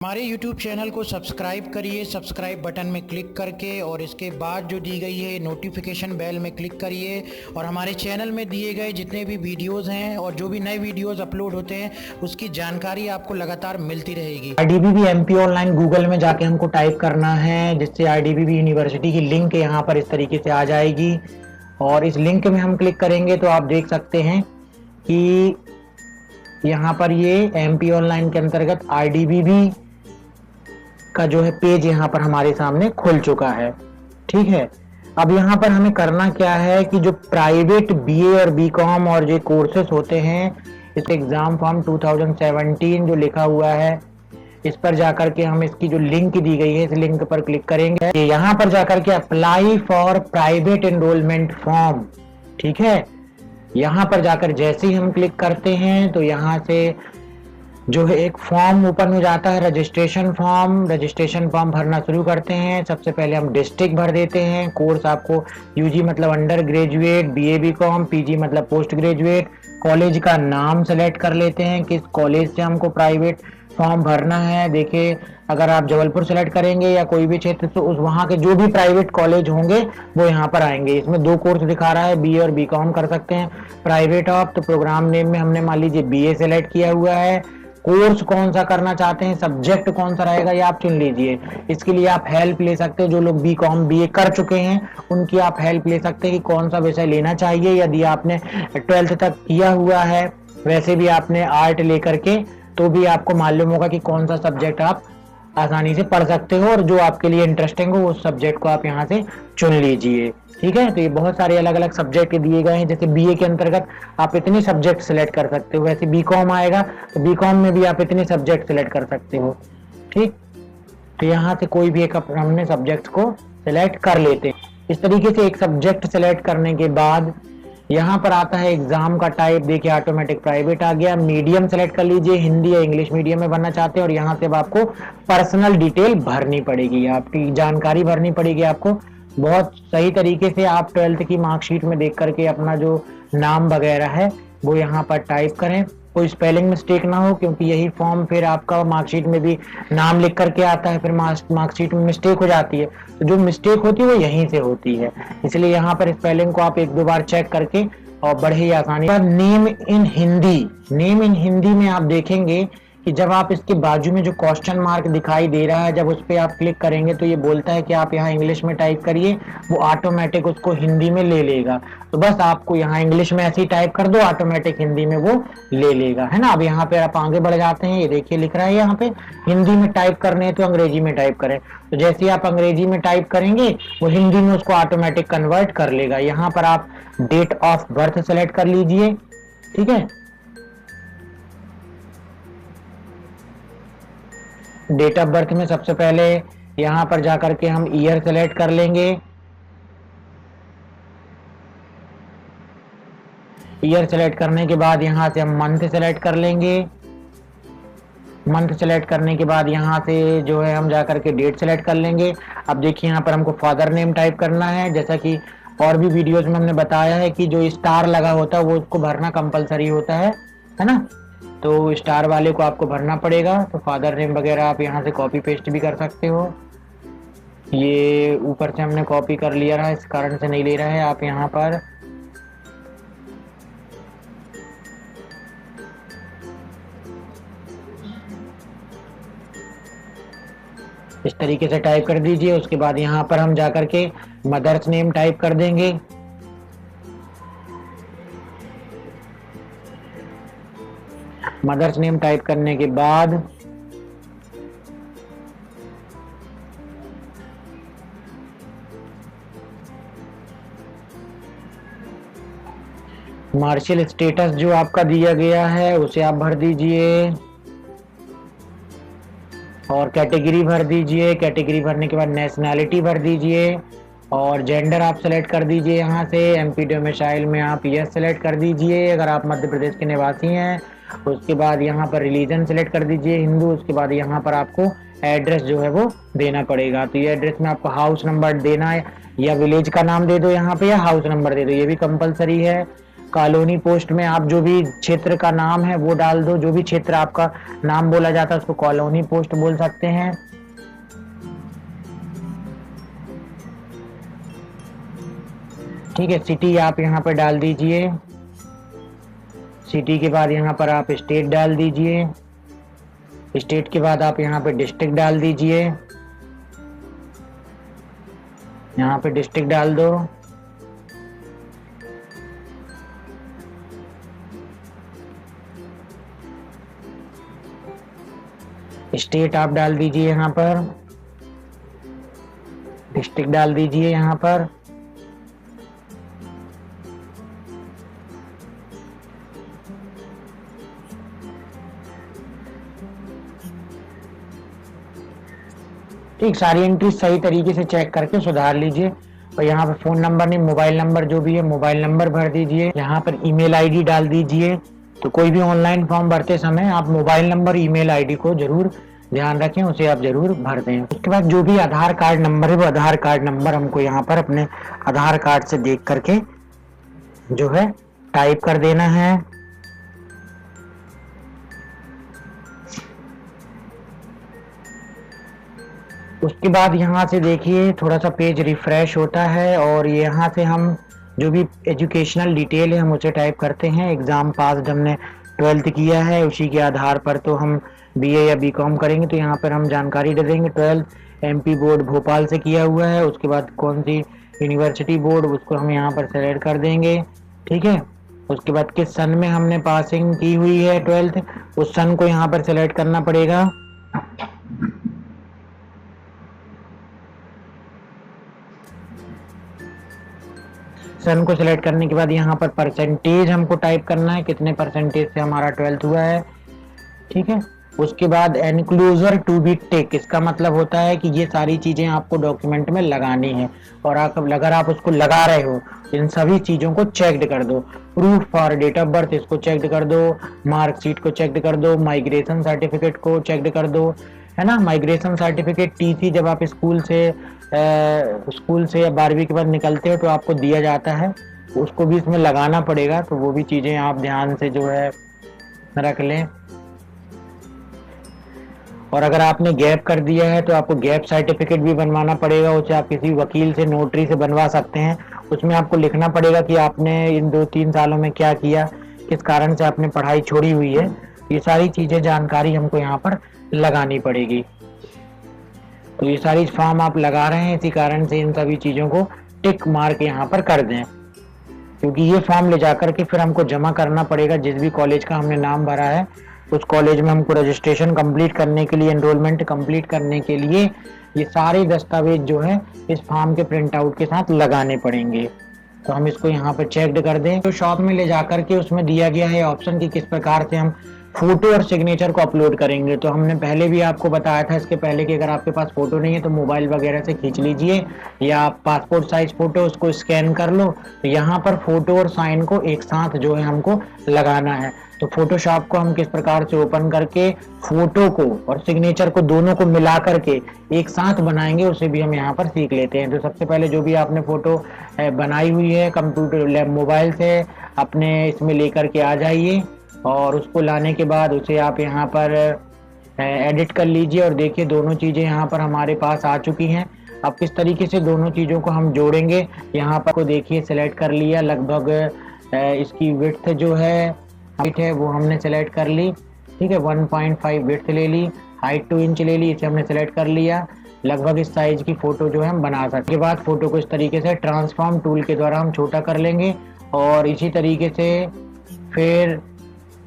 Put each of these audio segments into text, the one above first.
हमारे YouTube channel को subscribe करिए, सब्सक्राइब बटन में क्लिक करके और इसके बाद जो दी गई है नोटिफिकेशन बेल में क्लिक करिए और हमारे चैनल में दिए गए जितने भी वीडियोस हैं और जो भी नए वीडियोस अपलोड होते हैं उसकी जानकारी आपको लगातार मिलती रहेगी। IDBB MP ऑनलाइन गूगल में जाके हमको टाइप करना है, जिससे IDBB यूनिवर्सिटी की लिंक यहाँ पर इस तरीके से आ जाएगी और इस लिंक में हम क्लिक करेंगे तो आप देख सकते हैं कि यहाँ पर ये MP ऑनलाइन के अंतर्गत IDBB का जो है पेज यहाँ पर हमारे सामने खुल चुका है। ठीक है, अब यहाँ पर हमें करना क्या है कि जो प्राइवेट BA और BCom और जो कोर्सेस होते हैं इस एग्जाम फॉर्म 2017 जो लिखा हुआ है इस पर जाकर के हम इसकी जो लिंक दी गई है इस लिंक पर क्लिक करेंगे। यहाँ पर जाकर के apply for private enrolment form, ठीक है, यहाँ पर जाकर जैसे ही हम क्लिक करते हैं तो यहाँ से जो है एक फॉर्म ओपन हो जाता है, रजिस्ट्रेशन फॉर्म भरना शुरू करते हैं। सबसे पहले हम डिस्ट्रिक्ट भर देते हैं, कोर्स आपको UG मतलब under graduate, BA BCom, PG मतलब पोस्ट ग्रेजुएट, कॉलेज का नाम सेलेक्ट कर लेते हैं किस कॉलेज से हमको प्राइवेट फॉर्म भरना है। देखिए अगर आप जबलपुर सेलेक्ट करेंगे या कोई भी क्षेत्र तो उस वहाँ के जो भी प्राइवेट कॉलेज होंगे वो यहाँ पर आएंगे। इसमें 2 कोर्स दिखा रहा है, BA और BCom कर सकते हैं। प्राइवेट ऑफ तो प्रोग्राम नेम में हमने मान लीजिए BA सेलेक्ट किया हुआ है। कोर्स कौन सा करना चाहते हैं, सब्जेक्ट कौन सा रहेगा ये आप चुन लीजिए। इसके लिए आप हेल्प ले सकते हैं, जो लोग BCom BA कर चुके हैं उनकी आप हेल्प ले सकते हैं कि कौन सा विषय लेना चाहिए। यदि आपने 12th तक किया हुआ है, वैसे भी आपने आर्ट लेकर के, तो भी आपको मालूम होगा कि कौन सा सब्जेक्ट आप आसानी से पढ़ सकते हो और जो आपके लिए इंटरेस्टिंग हो उस सब्जेक्ट को आप यहाँ से चुन लीजिए। ठीक है, तो ये बहुत सारे अलग अलग सब्जेक्ट दिए गए हैं। जैसे BA के अंतर्गत आप इतने सब्जेक्ट सेलेक्ट कर सकते हो, वैसे BCom आएगा तो BCom में भी आप इतने सब्जेक्ट सेलेक्ट कर सकते हो। ठीक, तो यहाँ से कोई भी एक हमने सब्जेक्ट को सिलेक्ट कर लेते हैं। इस तरीके से एक सब्जेक्ट सेलेक्ट करने के बाद यहाँ पर आता है एग्जाम का टाइप। देखिए ऑटोमेटिक प्राइवेट आ गया। मीडियम सेलेक्ट कर लीजिए, हिंदी या इंग्लिश मीडियम में भरना चाहते हैं और यहाँ से अब आपको पर्सनल डिटेल भरनी पड़ेगी, आपकी जानकारी भरनी पड़ेगी। आपको बहुत सही तरीके से आप 12th की मार्कशीट में देख करके अपना जो नाम वगैरह है वो यहाँ पर टाइप करें, कोई स्पेलिंग मिस्टेक ना हो, क्योंकि यही फॉर्म फिर आपका मार्कशीट में भी नाम लिख करके आता है, फिर मार्कशीट में मिस्टेक हो जाती है। तो जो मिस्टेक होती है वो यहीं से होती है, इसलिए यहाँ पर स्पेलिंग को आप 1-2 बार चेक करके और बड़े ही आसानी पर नेम इन हिंदी में आप देखेंगे कि जब आप इसके बाजू में जो क्वेश्चन मार्क दिखाई दे रहा है, जब उस पर आप क्लिक करेंगे तो ये बोलता है कि आप यहाँ इंग्लिश में टाइप करिए, वो ऑटोमेटिक उसको हिंदी में ले लेगा। तो बस आपको यहाँ इंग्लिश में ऐसे ही टाइप कर दो, ऑटोमेटिक हिंदी में वो ले लेगा, है ना। अब यहाँ पे आप आगे बढ़ जाते हैं, ये देखिए लिख रहा है यहाँ पे हिंदी में टाइप करने हैं तो अंग्रेजी में टाइप करें। तो जैसे ही आप अंग्रेजी में टाइप करेंगे वो हिंदी में उसको ऑटोमेटिक कन्वर्ट कर लेगा। यहाँ पर आप डेट ऑफ बर्थ सेलेक्ट कर लीजिए। ठीक है, डेट ऑफ बर्थ में सबसे पहले यहाँ पर जाकर के हम ईयर सेलेक्ट कर लेंगे। ईयर सेलेक्ट करने के बाद यहाँ से हम मंथ सेलेक्ट कर लेंगे। मंथ सेलेक्ट करने के बाद यहाँ से जो है हम जाकर के डेट सेलेक्ट कर लेंगे। अब देखिए यहाँ पर हमको फादर नेम टाइप करना है, जैसा कि और भी वीडियोस में हमने बताया है कि जो स्टार लगा होता है वो उसको भरना कंपलसरी होता है ना। तो स्टार वाले को आपको भरना पड़ेगा। तो फादर नेम वगैरह आप यहाँ से कॉपी पेस्ट भी कर सकते हो। ये ऊपर से हमने कॉपी कर लिया है, इस कारण से नहीं ले रहा है। आप यहाँ पर इस तरीके से टाइप कर दीजिए। उसके बाद यहाँ पर हम जाकर के मदर्स नेम टाइप कर देंगे। मदर्स नेम टाइप करने के बाद मार्शियल स्टेटस जो आपका दिया गया है उसे आप भर दीजिए और कैटेगरी भर दीजिए। कैटेगरी भरने के बाद नेशनैलिटी भर दीजिए और जेंडर आप सेलेक्ट कर दीजिए। यहाँ से MP डोमिसाइल में आप यस सेलेक्ट कर दीजिए अगर आप मध्य प्रदेश के निवासी हैं। उसके बाद यहाँ पर रिलीजन सेलेक्ट कर दीजिए हिंदू। उसके बाद यहाँ पर आपको एड्रेस जो है वो देना पड़ेगा। तो ये एड्रेस में आपको हाउस नंबर देना है या विलेज का नाम दे दो यहाँ पे, या हाउस नंबर दे दो, ये भी कंपलसरी है। कॉलोनी पोस्ट में आप जो भी क्षेत्र का नाम है वो डाल दो, जो भी क्षेत्र आपका नाम बोला जाता है उसको कॉलोनी पोस्ट बोल सकते हैं। ठीक है, सिटी आप यहाँ पर डाल दीजिए। सिटी के बाद यहाँ पर आप स्टेट डाल दीजिए। स्टेट के बाद आप यहाँ पे डिस्ट्रिक्ट डाल दीजिए। यहाँ पे डिस्ट्रिक्ट डाल दो। स्टेट आप डाल दीजिए यहाँ पर, डिस्ट्रिक्ट डाल दीजिए यहाँ पर। ठीक, सारी एंट्री सही तरीके से चेक करके सुधार लीजिए। और यहाँ पे फोन नंबर नहीं, मोबाइल नंबर जो भी है मोबाइल नंबर भर दीजिए। यहाँ पर ईमेल आईडी डाल दीजिए। तो कोई भी ऑनलाइन फॉर्म भरते समय आप मोबाइल नंबर ईमेल आईडी को जरूर ध्यान रखें, उसे आप जरूर भर दें। उसके बाद जो भी आधार कार्ड नंबर है वो आधार कार्ड नंबर हमको यहाँ पर अपने आधार कार्ड से देख करके जो है टाइप कर देना है। उसके बाद यहाँ से देखिए थोड़ा सा पेज रिफ्रेश होता है और यहाँ से हम जो भी एजुकेशनल डिटेल है हम उसे टाइप करते हैं। एग्ज़ाम पास हमने 12th किया है, उसी के आधार पर तो हम बीए या बीकॉम करेंगे, तो यहाँ पर हम जानकारी दे देंगे। 12th एमपी बोर्ड भोपाल से किया हुआ है। उसके बाद कौन सी यूनिवर्सिटी बोर्ड उसको हम यहाँ पर सेलेक्ट कर देंगे। ठीक है, उसके बाद किस सन में हमने पासिंग की हुई है 12th, उस सन को यहाँ पर सेलेक्ट करना पड़ेगा। सन को सिलेक्ट करने के बाद यहाँ पर परसेंटेज हमको टाइप करना है, कितने परसेंटेज से हमारा 12th हुआ है। ठीक है, उसके बाद एनक्लोजर टू बी टिक, इसका मतलब होता है कि ये सारी चीजें आपको डॉक्यूमेंट में लगानी है और अगर आप उसको लगा रहे हो इन सभी चीजों को चेक्ड कर दो। Proof for date of birth इसको चेक्ड कर दो, मार्कशीट को चेक्ड कर दो, माइग्रेशन सर्टिफिकेट को चेक्ड कर दो, है ना। माइग्रेशन सर्टिफिकेट टीसी जब आप स्कूल से या 12वीं के बाद निकलते हो तो आपको दिया जाता है, उसको भी इसमें लगाना पड़ेगा। तो वो भी चीजें आप ध्यान से जो है रख लें। और अगर आपने गैप कर दिया है तो आपको गैप सर्टिफिकेट भी बनवाना पड़ेगा, उसे आप किसी वकील से नोटरी से बनवा सकते हैं। उसमें आपको लिखना पड़ेगा कि आपने इन 2-3 सालों में क्या किया, किस कारण से आपने पढ़ाई छोड़ी हुई है। ये सारी चीजें जानकारी हमको यहाँ पर लगानी पड़ेगी। तो ये सारी फॉर्म आप लगा रहे हैं, इसी कारण से इन सभी चीजों को टिक मार्क यहाँ पर कर दें, क्योंकि ये फॉर्म ले जाकर के फिर हमको जमा करना पड़ेगा। जिस भी कॉलेज का हमने नाम भरा है उस कॉलेज में हमको रजिस्ट्रेशन कंप्लीट करने के लिए, एनरोलमेंट कंप्लीट करने के लिए ये सारे दस्तावेज जो है इस फॉर्म के प्रिंट आउट के साथ लगाने पड़ेंगे। तो हम इसको यहाँ पर चेक कर दें। तो शॉप में ले जाकर के उसमें दिया गया है ऑप्शन कि किस प्रकार से हम फोटो और सिग्नेचर को अपलोड करेंगे। तो हमने पहले भी आपको बताया था इसके पहले कि अगर आपके पास फोटो नहीं है तो मोबाइल वगैरह से खींच लीजिए या आप पासपोर्ट साइज फोटो उसको स्कैन कर लो। तो यहाँ पर फोटो और साइन को एक साथ जो है हमको लगाना है। तो फोटोशॉप को हम किस प्रकार से ओपन करके फोटो को और सिग्नेचर को दोनों को मिला करके एक साथ बनाएंगे उसे भी हम यहाँ पर सीख लेते हैं। तो सबसे पहले जो भी आपने फोटो बनाई हुई है कंप्यूटर लैब मोबाइल से अपने इसमें लेकर के आ जाइए और उसको लाने के बाद उसे आप यहाँ पर एडिट कर लीजिए। और देखिए दोनों चीज़ें यहाँ पर हमारे पास आ चुकी हैं। अब किस तरीके से दोनों चीज़ों को हम जोड़ेंगे, यहाँ पर को देखिए सिलेक्ट कर लिया। लगभग इसकी विड्थ जो है हाइट है वो हमने सेलेक्ट कर ली। ठीक है, 1.5 विड्थ ले ली, हाइट 2 इंच ले ली, इसे हमने सेलेक्ट कर लिया। लगभग इस साइज की फोटो जो है हम बना सकते हैं। इसके बाद फोटो को इस तरीके से ट्रांसफॉर्म टूल के द्वारा हम छोटा कर लेंगे और इसी तरीके से फिर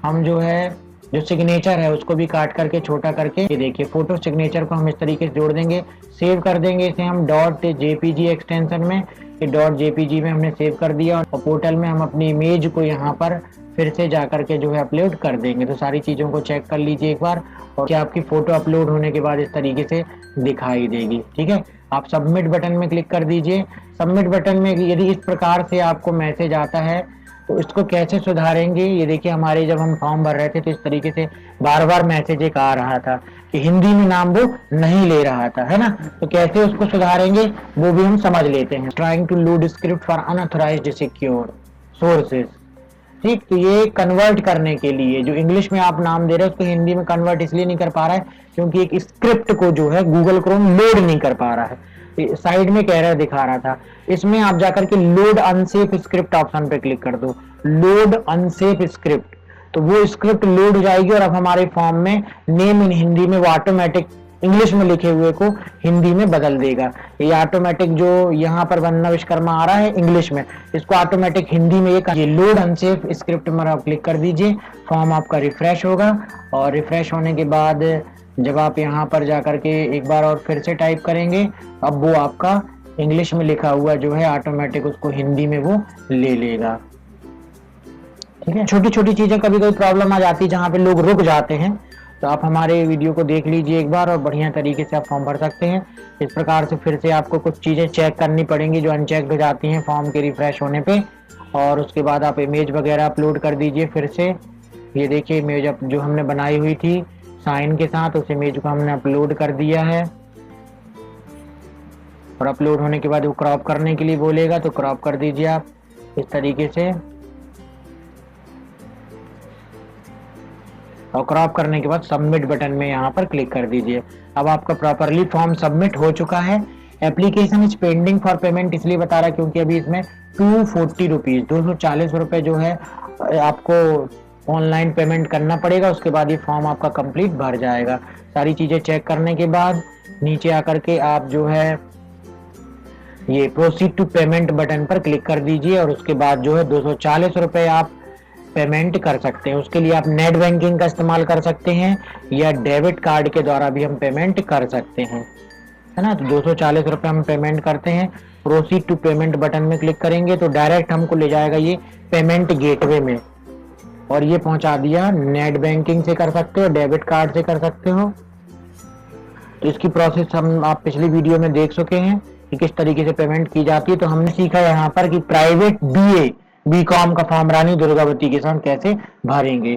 हम जो है जो सिग्नेचर है उसको भी काट करके छोटा करके ये देखिए फोटो सिग्नेचर को हम इस तरीके से जोड़ देंगे, सेव कर देंगे इसे हम .jpg एक्सटेंशन में। ये .jpg में हमने सेव कर दिया और पोर्टल में हम अपनी इमेज को यहाँ पर फिर से जा करके जो है अपलोड कर देंगे। तो सारी चीज़ों को चेक कर लीजिए एक बार और क्या आपकी फ़ोटो अपलोड होने के बाद इस तरीके से दिखाई देगी। ठीक है, आप सबमिट बटन में क्लिक कर दीजिए। सबमिट बटन में यदि इस प्रकार से आपको मैसेज आता है तो इसको कैसे सुधारेंगे, ये देखिए हमारे जब हम फॉर्म भर रहे थे तो इस तरीके से बार बार मैसेज एक आ रहा था कि हिंदी में नाम वो नहीं ले रहा था, है ना। तो कैसे उसको सुधारेंगे वो भी हम समझ लेते हैं। Trying to load script for unauthorised secure sources. ठीक, तो ये कन्वर्ट करने के लिए जो इंग्लिश में आप नाम दे रहे हैं उसको हिंदी में कन्वर्ट इसलिए नहीं कर पा रहा है क्योंकि एक स्क्रिप्ट को जो है गूगल क्रोम लोड नहीं कर पा रहा है, साइड में एरर दिखा रहा था। इसमें आप जाकर के लोड अनसेफ स्क्रिप्ट ऑप्शन पे क्लिक कर दो, लोड अनसेफ स्क्रिप्ट, तो वो स्क्रिप्ट लोड हो जाएगी और अब हमारे फॉर्म में नेम इन हिंदी में वो ऑटोमेटिक इंग्लिश में लिखे हुए को हिंदी में बदल देगा। ये ऑटोमेटिक जो यहाँ पर वंदना विश्वकर्मा आ रहा है इंग्लिश में, इसको ऑटोमेटिक हिंदी में ये लोड अनसेफ स्क्रिप्ट में आप क्लिक कर दीजिए, फॉर्म आपका रिफ्रेश होगा और रिफ्रेश होने के बाद जब आप यहाँ पर जाकर के एक बार और फिर से टाइप करेंगे, अब वो आपका इंग्लिश में लिखा हुआ जो है ऑटोमेटिक उसको हिंदी में वो ले लेगा। ठीक है, छोटी छोटी चीजें कभी कोई प्रॉब्लम आ जाती है जहाँ पे लोग रुक जाते हैं, तो आप हमारे वीडियो को देख लीजिए एक बार और बढ़िया तरीके से आप फॉर्म भर सकते हैं। इस प्रकार से फिर से आपको कुछ चीज़ें चेक करनी पड़ेंगी जो अनचेक हो जाती हैं फॉर्म के रिफ्रेश होने पे, और उसके बाद आप इमेज वगैरह अपलोड कर दीजिए। फिर से ये देखिए इमेज जो हमने बनाई हुई थी साइन के साथ, उस इमेज को हमने अपलोड कर दिया है और अपलोड होने के बाद वो क्रॉप करने के लिए बोलेगा तो क्रॉप कर दीजिए आप इस तरीके से, और क्रॉप करने के बाद सबमिट बटन में यहाँ पर क्लिक कर दीजिए। अब आपका प्रॉपरली फॉर्म सबमिट हो चुका है। Application is pending for payment इसलिए बता रहा है क्योंकि अभी इसमें 240 रुपीज 240 रुपए जो है आपको ऑनलाइन पेमेंट करना पड़ेगा, उसके बाद ये फॉर्म आपका कंप्लीट भर जाएगा। सारी चीजें चेक करने के बाद नीचे आकर के आप जो है ये प्रोसीड टू पेमेंट बटन पर क्लिक कर दीजिए और उसके बाद जो है 240 रुपए आप पेमेंट कर सकते हैं। उसके लिए आप नेट बैंकिंग का इस्तेमाल कर सकते हैं या डेबिट कार्ड के द्वारा भी हम पेमेंट कर सकते हैं, है ना। तो 240 रुपए हम पेमेंट करते हैं, प्रोसीड टू पेमेंट बटन में क्लिक करेंगे तो डायरेक्ट हमको ले जाएगा ये पेमेंट गेटवे में और ये पहुंचा दिया। नेट बैंकिंग से कर सकते हो, डेबिट कार्ड से कर सकते हो। तो इसकी प्रोसेस हम आप पिछली वीडियो में देख चुके हैं कि किस तरीके से पेमेंट की जाती है। तो हमने सीखा यहाँ पर कि प्राइवेट बीए बीकॉम का फॉर्म रानी दुर्गावती के साथ कैसे भरेंगे।